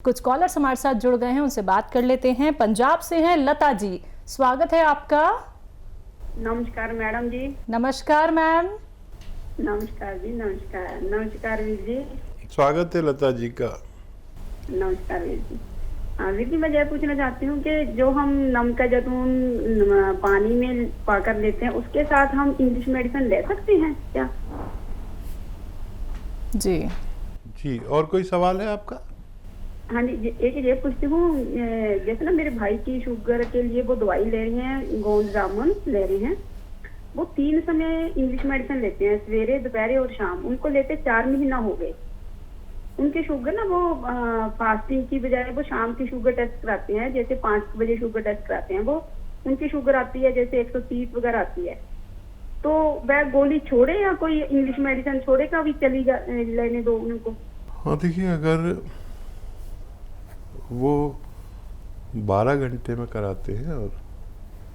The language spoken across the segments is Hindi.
कुछ कॉलर्स हमारे साथ जुड़ गए हैं, उनसे बात कर लेते हैं। पंजाब से हैं लता जी, स्वागत है आपका। नमस्कार मैडम जी। नमस्कार मैम। नमस्कार जी। नमस्कार। नमस्कार वीर जी। स्वागत है लता जी का। नमस्कार वीर जी। वीर जी, मैं यह पूछना चाहती हूँ कि जो हम नम का जैतून पानी में पाकर लेते हैं, उसके साथ हम इंग्लिश मेडिसिन ले सकते हैं क्या? जी जी, और कोई सवाल है आपका? हाँ जी, एक ये पूछती हूँ, जैसे ना मेरे भाई की शुगर के लिए वो दवाई ले रही हैं, गोंद जामुन ले रही हैं। वो 3 समय इंग्लिश मेडिसिन लेते हैं, सवेरे दोपहर और शाम। उनको लेते 4 महीना हो गए। उनकी शुगर ना वो फास्टिंग की बजाय वो शाम की शुगर टेस्ट कराते हैं, जैसे 5 बजे शुगर टेस्ट कराते हैं। वो उनकी शुगर आती है जैसे 130 वगैरह आती है। तो वह गोली छोड़े या कोई इंग्लिश मेडिसिन छोड़े का भी लेने दो उनको? हाँ देखिए, अगर वो 12 घंटे में कराते हैं और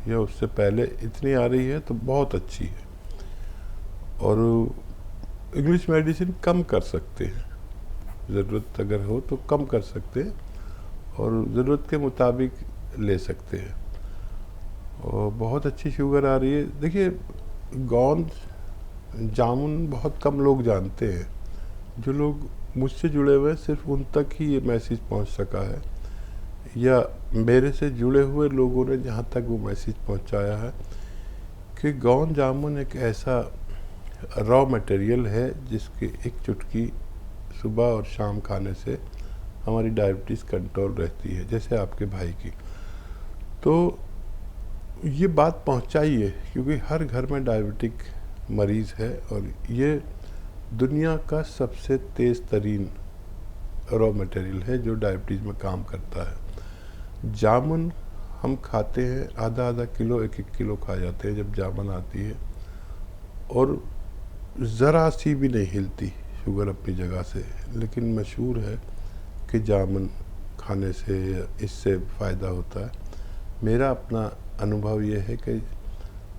या उससे पहले इतनी आ रही है तो बहुत अच्छी है। और इंग्लिश मेडिसिन कम कर सकते हैं, ज़रूरत अगर हो तो कम कर सकते हैं और ज़रूरत के मुताबिक ले सकते हैं। और बहुत अच्छी शुगर आ रही है। देखिए, गोंद जामुन बहुत कम लोग जानते हैं। जो लोग मुझसे जुड़े हुए हैं सिर्फ उन तक ही ये मैसेज पहुंच सका है, या मेरे से जुड़े हुए लोगों ने जहाँ तक वो मैसेज पहुंचाया है कि गोंद जामुन एक ऐसा रॉ मटेरियल है जिसकी एक चुटकी सुबह और शाम खाने से हमारी डायबिटीज़ कंट्रोल रहती है, जैसे आपके भाई की। तो ये बात पहुंचाइए, क्योंकि हर घर में डायबिटिक मरीज़ है और ये दुनिया का सबसे तेज़ तरीन रॉ मटेरियल है जो डायबिटीज़ में काम करता है। जामुन हम खाते हैं, आधा आधा किलो 1-1 किलो खा जाते हैं जब जामुन आती है, और ज़रा सी भी नहीं हिलती शुगर अपनी जगह से। लेकिन मशहूर है कि जामुन खाने से इससे फ़ायदा होता है। मेरा अपना अनुभव ये है कि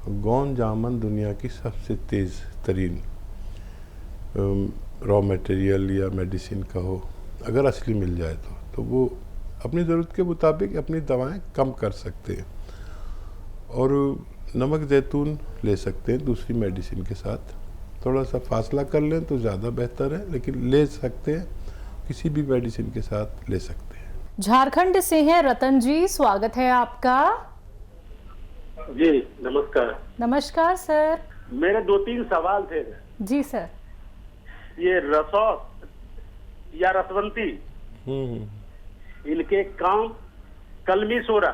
गोंद जामुन दुनिया की सबसे तेज़ तरीन रॉ मटेरियल या मेडिसिन का हो, अगर असली मिल जाए तो वो अपनी ज़रूरत के मुताबिक अपनी दवाएं कम कर सकते हैं। और नमक जैतून ले सकते हैं दूसरी मेडिसिन के साथ। थोड़ा सा फासला कर लें तो ज़्यादा बेहतर है, लेकिन ले सकते हैं, किसी भी मेडिसिन के साथ ले सकते हैं। झारखंड से हैं रतन जी, स्वागत है आपका। जी नमस्कार। नमस्कार सर। मेरे 2-3 सवाल थे। जी सर। ये रसौस या रसवंती, इनके काम कलमी सोरा,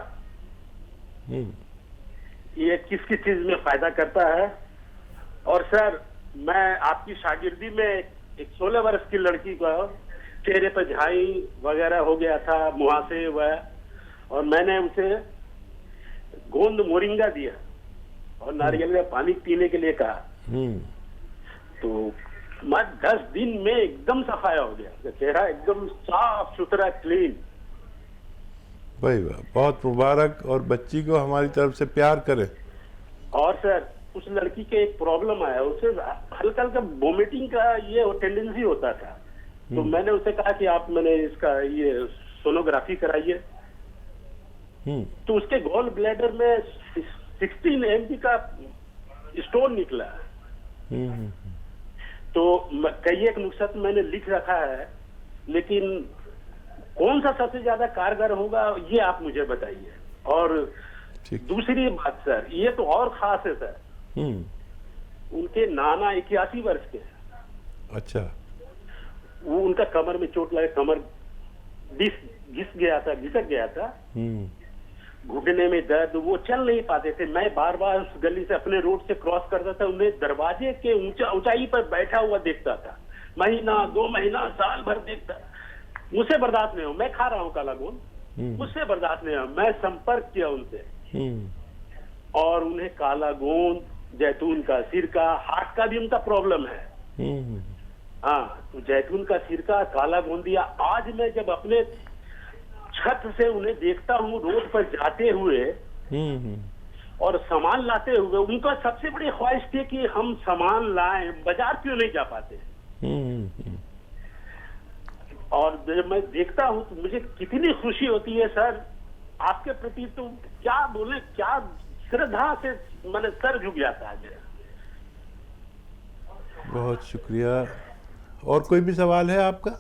ये किस किस चीज में फायदा करता है? और सर, मैं आपकी शागिर्दी में एक 16 वर्ष की लड़की को चेहरे पर झाई वगैरह हो गया था, मुहासे हुआ, और मैंने उसे गोंद मोरिंगा दिया और नारियल का पानी पीने के लिए कहा। तो मैं 10 दिन में एकदम सफाया हो गया, चेहरा एकदम साफ सुथरा क्लीन। भाई वाह, बहुत मुबारक, और बच्ची को हमारी तरफ से प्यार करें। और सर, उस लड़की के एक प्रॉब्लम आया, उसे हल्का हल्का वोमिटिंग का ये टेंडेंसी होता था। तो मैंने उसे कहा कि आप मैंने इसका ये सोनोग्राफी कराइए। तो उसके गॉल ब्लैडर में 16 mg का स्टोन निकला। तो कई एक नुस्खा मैंने लिख रखा है, लेकिन कौन सा सबसे ज्यादा कारगर होगा ये आप मुझे बताइए। और दूसरी बात सर, ये तो और खास है सर, उनके नाना 81 वर्ष के हैं। अच्छा। वो उनका कमर में चोट लगा, कमर घिसक गया था, घुटने में दर्द, वो चल नहीं पाते थे। मैं बार बार उस गली से अपने रोड से क्रॉस करता था, उन्हें दरवाजे के ऊंचाई पर बैठा हुआ देखता था, महीना 2 महीना साल भर देखता। मुझसे बर्दाश्त नहीं हो, मैं खा रहा हूँ काला गोंद, मुझसे बर्दाश्त नहीं हो। मैं संपर्क किया उनसे और उन्हें काला गोंद, जैतून का सिरका, हार्ट का भी उनका प्रॉब्लम है। हाँ, तो जैतून का सिरका, काला गोंद दिया। आज मैं जब अपने छत से उन्हें देखता हूँ रोड पर जाते हुए और सामान लाते हुए, उनका सबसे बड़ी ख्वाहिश थी कि हम सामान लाएं, बाजार क्यों नहीं जा पाते। और जब मैं देखता हूँ तो मुझे कितनी खुशी होती है सर आपके प्रति। तो क्या बोले, क्या श्रद्धा से मैंने सर झुक जाता है मेरा। बहुत शुक्रिया। और कोई भी सवाल है आपका?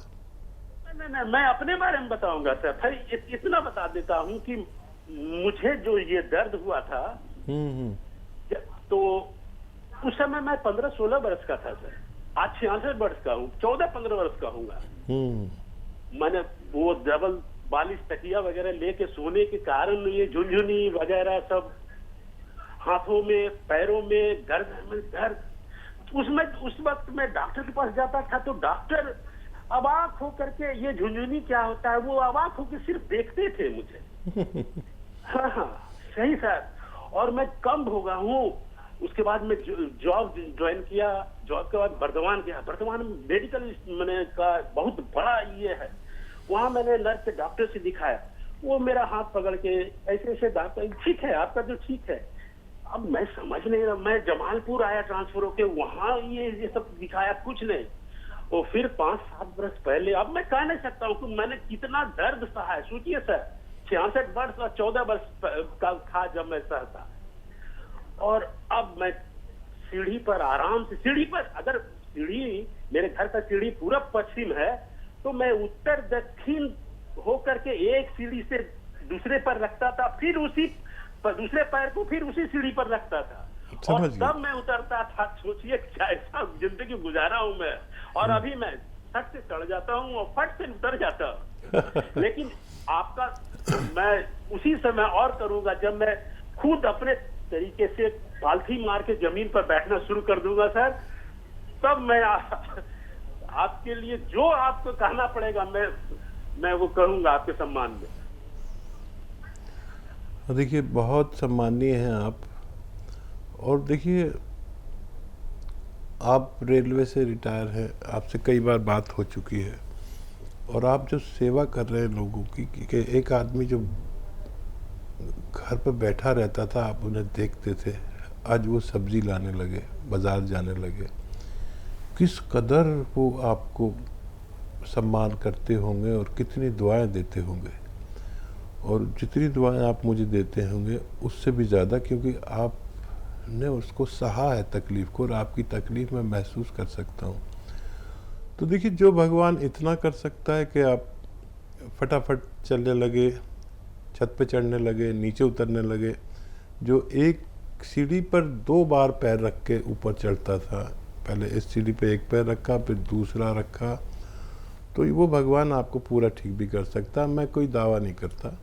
नहीं, मैं अपने बारे में बताऊंगा सर। फिर इतना बता देता हूँ कि मुझे जो ये दर्द हुआ था, तो उस समय मैं 15-16 वर्ष का था सर। आज 66 वर्ष का हूँ, 14-15 वर्ष का हूँगा। मैंने वो डबल बालिश तकिया वगैरह लेके सोने के कारण ये झुनझुनी वगैरह सब हाथों में, पैरों में, गर्दन में दर्द। उसमें उस वक्त मैं डॉक्टर के पास जाता था तो डॉक्टर अवाक होकर के, ये झुनझुनी क्या होता है, वो अवाक होकर सिर्फ देखते थे मुझे। हाँ, सही सर। और मैं कम भोगा हूँ। उसके बाद मैं जॉब ज्वाइन किया। जॉब के बाद बर्धमान गया। बर्धमान में मेडिकल मैंने का बहुत बड़ा ये है, वहां मैंने नर्स से डॉक्टर से दिखाया। वो मेरा हाथ पकड़ के ऐसे ऐसे डॉक्टर, ठीक है आपका जो ठीक है। अब मैं समझ नहीं रहा, मैं जमालपुर आया ट्रांसफर होके, वहां ये सब दिखाया, कुछ नहीं। और फिर 5-7 वर्ष पहले, अब मैं कह नहीं सकता हूँ कि मैंने कितना दर्द सहा है। सोचिए सर, 66 वर्ष और 14 वर्ष का था जब मैं सहता। और अब मैं सीढ़ी पर आराम से, सीढ़ी पर, अगर सीढ़ी, मेरे घर का सीढ़ी पूरब पश्चिम है, तो मैं उत्तर दक्षिण होकर के एक सीढ़ी से दूसरे पर रखता था, फिर उसी पर दूसरे पैर को फिर उसी सीढ़ी पर रखता था, और तब मैं उतरता था। सोचिए कैसा जिंदगी गुजारा हूं मैं। और अभी मैं फट से चढ़ जाता हूँ और फट से उतर जाता हूँ। लेकिन आपका मैं उसी समय और करूंगा जब मैं खुद अपने तरीके से पालथी मार के जमीन पर बैठना शुरू कर दूंगा सर। तब मैं आपके लिए जो आपको कहना पड़ेगा मैं वो करूंगा आपके सम्मान में। देखिए, बहुत सम्मानीय हैं आप। और देखिए, आप रेलवे से रिटायर हैं, आपसे कई बार बात हो चुकी है। और आप जो सेवा कर रहे हैं लोगों की, कि एक आदमी जो घर पर बैठा रहता था, आप उन्हें देखते थे, आज वो सब्जी लाने लगे, बाज़ार जाने लगे। किस कदर वो आपको सम्मान करते होंगे और कितनी दुआएं देते होंगे। और जितनी दुआएं आप मुझे देते होंगे उससे भी ज़्यादा, क्योंकि आपने उसको सहा है तकलीफ़ को, और आपकी तकलीफ़ मैं महसूस कर सकता हूँ। तो देखिए, जो भगवान इतना कर सकता है कि आप फटाफट चलने लगे, छत पे चढ़ने लगे, नीचे उतरने लगे, जो एक सीढ़ी पर 2 बार पैर रख के ऊपर चढ़ता था, पहले इस सीढ़ी पे एक पैर रखा, फिर दूसरा रखा, तो वो भगवान आपको पूरा ठीक भी कर सकता है। मैं कोई दावा नहीं करता,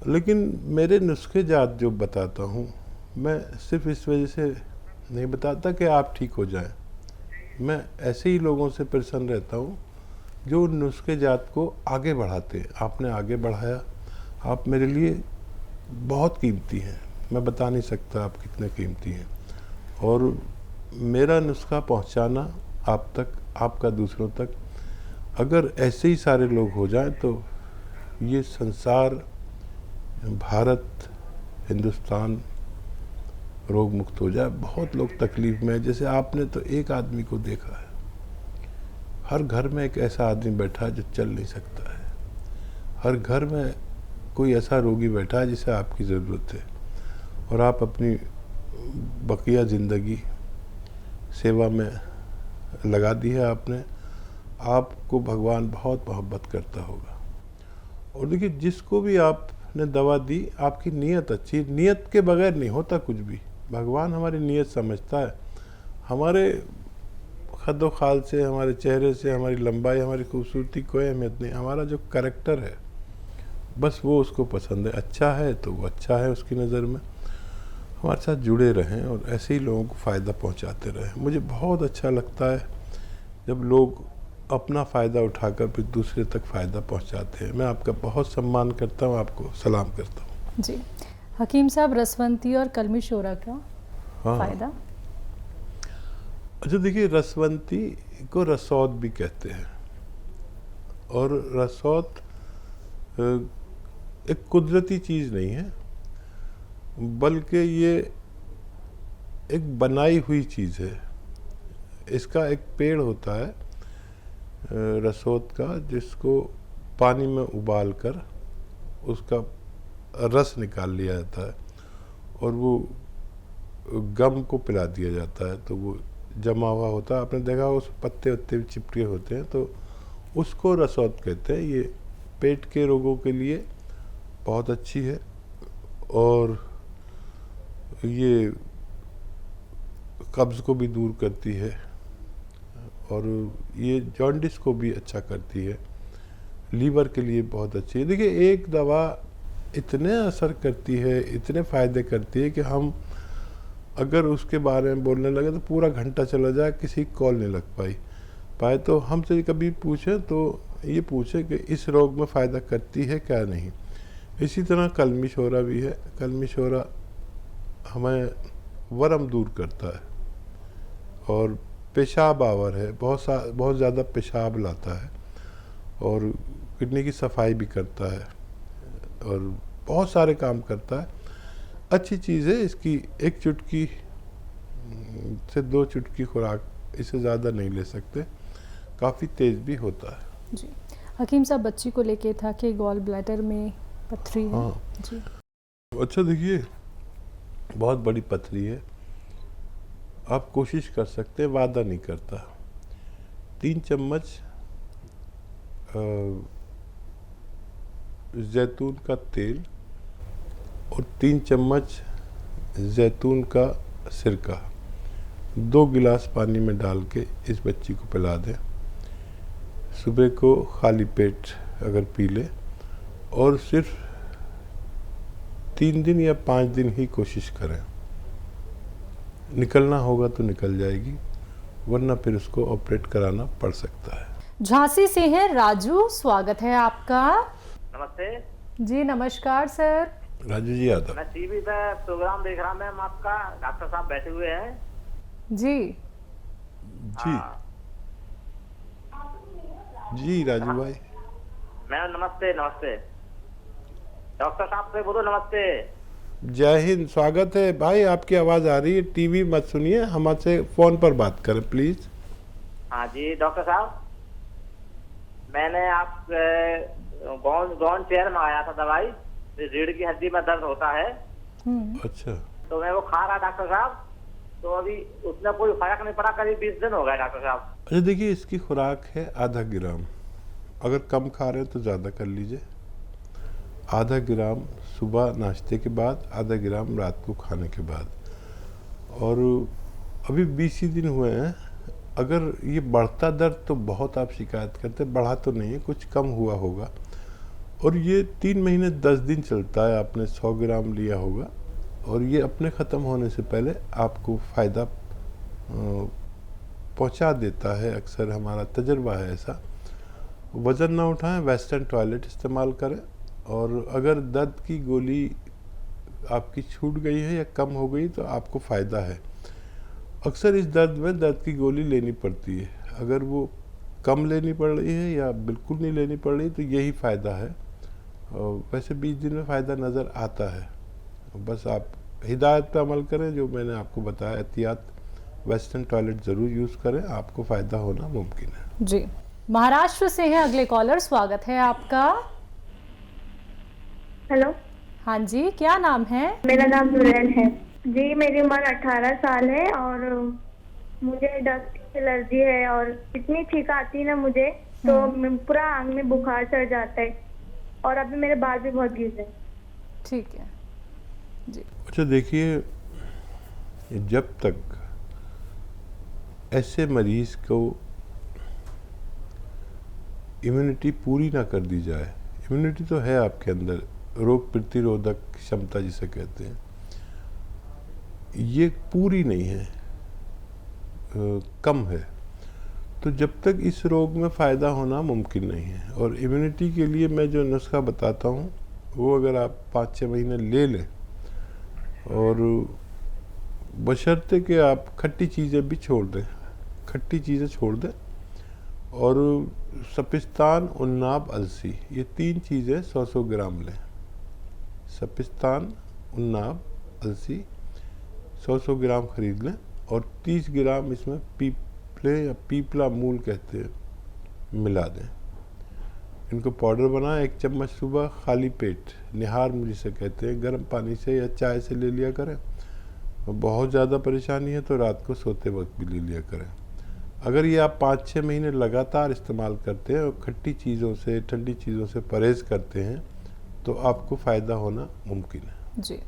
लेकिन मेरे नुस्खे जात जो बताता हूँ, मैं सिर्फ इस वजह से नहीं बताता कि आप ठीक हो जाएं। मैं ऐसे ही लोगों से प्रसन्न रहता हूँ जो नुस्खे जात को आगे बढ़ाते हैं। आपने आगे बढ़ाया, आप मेरे लिए बहुत कीमती हैं। मैं बता नहीं सकता आप कितने कीमती हैं। और मेरा नुस्खा पहुँचाना आप तक, आपका दूसरों तक, अगर ऐसे ही सारे लोग हो जाएं तो ये संसार, भारत, हिंदुस्तान रोग मुक्त हो जाए। बहुत लोग तकलीफ़ में हैं। जैसे आपने तो एक आदमी को देखा है, हर घर में एक ऐसा आदमी बैठा है जो चल नहीं सकता है। हर घर में कोई ऐसा रोगी बैठा है जिसे आपकी ज़रूरत है। और आप अपनी बकिया ज़िंदगी सेवा में लगा दी है आपने। आपको भगवान बहुत मोहब्बत करता होगा। और देखिए, जिसको भी आपने दवा दी, आपकी नीयत अच्छी, नीयत के बगैर नहीं होता कुछ भी। भगवान हमारी नीयत समझता है। हमारे खद्दो खाल से, हमारे चेहरे से, हमारी लंबाई, हमारी खूबसूरती कोई अहमियत नहीं। हमारा जो करैक्टर है, बस वो उसको पसंद है। अच्छा है तो वो अच्छा है उसकी नज़र में। हमारे साथ जुड़े रहें और ऐसे ही लोगों को फ़ायदा पहुंचाते रहें। मुझे बहुत अच्छा लगता है जब लोग अपना फ़ायदा उठाकर फिर दूसरे तक फ़ायदा पहुंचाते हैं। मैं आपका बहुत सम्मान करता हूं, आपको सलाम करता हूं। जी, हकीम साहब, रसवंती और कलमी शोरा का फ़ायदा? अच्छा, देखिए, रसवंती को रसौत भी कहते हैं। और रसौत एक कुदरती चीज़ नहीं है, बल्कि ये एक बनाई हुई चीज़ है। इसका एक पेड़ होता है रसोद का, जिसको पानी में उबाल कर उसका रस निकाल लिया जाता है और वो गम को पिला दिया जाता है। तो वो जमा हुआ होता है, आपने देखा उस पत्ते वत्ते चिपके होते हैं, तो उसको रसौद कहते हैं। ये पेट के रोगों के लिए बहुत अच्छी है और ये कब्ज़ को भी दूर करती है और ये जॉन्डिस को भी अच्छा करती है, लीवर के लिए बहुत अच्छी है। देखिए, एक दवा इतने असर करती है, इतने फ़ायदे करती है कि हम अगर उसके बारे में बोलने लगे तो पूरा घंटा चला जाए, किसी कॉल नहीं लग पाए। तो हमसे कभी पूछे तो ये पूछे कि इस रोग में फ़ायदा करती है क्या नहीं। इसी तरह कलमी शोरा भी है। कलमी शोरा हमें वरम दूर करता है और पेशाब आवर है, बहुत ज़्यादा पेशाब लाता है और किडनी की सफाई भी करता है और बहुत सारे काम करता है। अच्छी चीज़ है। इसकी एक चुटकी से 2 चुटकी खुराक, इससे ज़्यादा नहीं ले सकते, काफ़ी तेज़ भी होता है। जी हकीम साहब, बच्ची को लेके था कि गॉल ब्लैडर में पथरी है। हाँ जी अच्छा, देखिए बहुत बड़ी पथरी है। आप कोशिश कर सकते हैं, वादा नहीं करता। 3 चम्मच जैतून का तेल और 3 चम्मच जैतून का सिरका 2 गिलास पानी में डाल के इस बच्ची को पिला दें। सुबह को खाली पेट अगर पी ले और सिर्फ 3 दिन या 5 दिन ही कोशिश करें। निकलना होगा तो निकल जाएगी, वरना फिर उसको ऑपरेट कराना पड़ सकता है। झांसी से हैं राजू, स्वागत है आपका। नमस्ते जी नमस्कार सर। राजू जी यादव। मैं टीवी पे प्रोग्राम देख रहा मैम, आपका डॉक्टर साहब बैठे हुए हैं। जी जी जी राजू भाई। मैम नमस्ते। नमस्ते डॉक्टर साहब से बोलो नमस्ते। जय हिंद, स्वागत है भाई। आपकी आवाज़ आ रही है, टीवी मत सुनिए, हमसे फ़ोन पर बात करें प्लीज़। हाँ जी डॉक्टर साहब, मैंने आप गौन चेयर मंगाया था दवाई, रीढ़ की हड्डी में दर्द होता है। अच्छा, तो मैं वो खा रहा डॉक्टर साहब, तो अभी उसमें कोई फर्क नहीं पड़ा। करीब 20 दिन हो गए डॉक्टर साहब। अच्छा देखिए, इसकी खुराक है आधा ग्राम। अगर कम खा रहे हैं तो ज़्यादा कर लीजिए। आधा ग्राम सुबह नाश्ते के बाद, आधा ग्राम रात को खाने के बाद। और अभी 20 ही दिन हुए हैं। अगर ये बढ़ता दर्द तो बहुत आप शिकायत करते, बढ़ा तो नहीं है, कुछ कम हुआ होगा। और ये 3 महीने 10 दिन चलता है। आपने 100 ग्राम लिया होगा और ये अपने ख़त्म होने से पहले आपको फ़ायदा पहुंचा देता है। अक्सर हमारा तजर्बा है ऐसा। वज़न ना उठाएं, वेस्टर्न टॉयलेट इस्तेमाल करें। और अगर दर्द की गोली आपकी छूट गई है या कम हो गई तो आपको फ़ायदा है। अक्सर इस दर्द में दर्द की गोली लेनी पड़ती है। अगर वो कम लेनी पड़ रही है या बिल्कुल नहीं लेनी पड़ रही तो यही फ़ायदा है। और वैसे 20 दिन में फ़ायदा नज़र आता है। बस आप हिदायत पर अमल करें जो मैंने आपको बताया। एहतियात, वेस्टर्न टॉयलेट ज़रूर यूज़ करें, आपको फ़ायदा होना मुमकिन है। जी महाराष्ट्र से हैं अगले कॉलर, स्वागत है आपका। हेलो, हाँ जी, क्या नाम है? मेरा नाम नुरैन है जी। मेरी उम्र 18 साल है और मुझे डस्ट की एलर्जी है और इतनी छींक आती है ना मुझे, तो पूरा आंग में बुखार चढ़ जाता है और अभी मेरे बाल भी बहुत गिर रहे हैं। ठीक है जी। अच्छा देखिए, जब तक ऐसे मरीज को इम्यूनिटी पूरी ना कर दी जाए, इम्यूनिटी तो है आपके अंदर, रोग प्रतिरोधक क्षमता जिसे कहते हैं, ये पूरी नहीं है, कम है, तो जब तक इस रोग में फ़ायदा होना मुमकिन नहीं है। और इम्यूनिटी के लिए मैं जो नुस्खा बताता हूँ वो अगर आप 5-6 महीने ले लें, और बशर्ते कि आप खट्टी चीज़ें भी छोड़ दें, खट्टी चीज़ें छोड़ दें, और सपिस्तान, उन्नाब, अलसी, ये 3 चीज़ें 100-100 ग्राम लें। सपिस्तान, उन्नाब, अलसी 100-100 ग्राम खरीद लें और 30 ग्राम इसमें पीपले या पीपला मूल कहते हैं, मिला दें। इनको पाउडर बनाएं, 1 चम्मच सुबह खाली पेट, निहार मुझे से कहते हैं, गर्म पानी से या चाय से ले लिया करें। और बहुत ज़्यादा परेशानी है तो रात को सोते वक्त भी ले लिया करें। अगर ये आप 5-6 महीने लगातार इस्तेमाल करते हैं और खट्टी चीज़ों से, ठंडी चीज़ों से परहेज़ करते हैं तो आपको फ़ायदा होना मुमकिन है। जी।